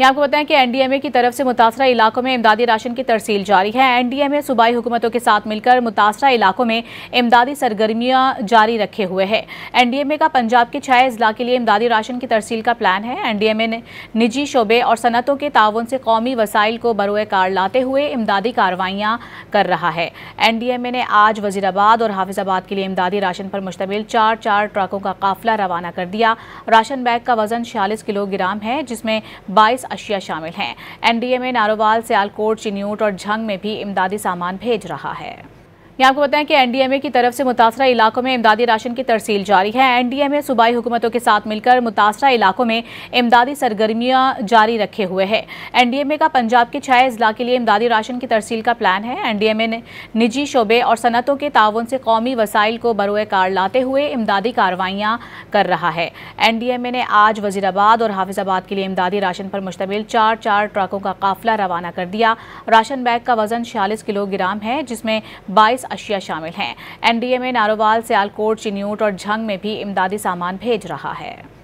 यहाँ आपको बताएं कि एनडीएमए की तरफ से मुतासरा इलाकों में इमदादी राशन की तरसील जारी है। एनडीएमए सूबाई हुकूमतों के साथ मिलकर मुतासरा इलाकों में इमदादी सरगर्मियां जारी रखे हुए है। एनडीएमए का पंजाब के 6 अजला के लिए इमदादी राशन की तरसील का प्लान है। एनडीएमए ने निजी शोबे और सनतों के ताउन से कौमी वसाइल को बरोए कार लाते हुए इमदादी कार्रवाइयाँ कर रहा है। एनडीएमए ने आज वजीराबाद और हाफिजाबाद के लिए इमदादी राशन पर मुश्तमिल 4 ट्रकों का काफिला रवाना कर दिया। राशन बैग का वजन 46 किलोग्राम है, जिसमें 22 अशिया शामिल हैं। एनडीएमए नारोवाल, सियालकोट, चिन्यूट और झंग में भी इमदादी सामान भेज रहा है। यहाँ आपको बताएं कि एनडीएमए की तरफ से मुतासरा इलाकों में इमदादी राशन की तरसील जारी है। एनडीएमए सूबाई हुकूमतों के साथ मिलकर मुतासरा इलाकों में इमदादी सरगर्मियां जारी रखे हुए है। एनडीएमए का पंजाब के 6 अजला के लिए इमदादी राशन की तरसील का प्लान है। एनडीएमए ने निजी शोबे और सनतों के ताउन से कौमी वसाइल को बरोए कार लाते हुए इमदादी कार्रवाइयाँ कर रहा है। एनडीएमए ने आज वजीराबाद और हाफिजाबाद के लिए इमदादी राशन पर मुश्तमिल 4 ट्रकों का काफिला रवाना कर दिया। राशन बैग का वजन 46 किलोग्राम है, जिसमें 22 अशिया शामिल हैं। एनडीएमए नारोवाल, सियालकोट, चिन्यूट और झंग में भी इमदादी सामान भेज रहा है।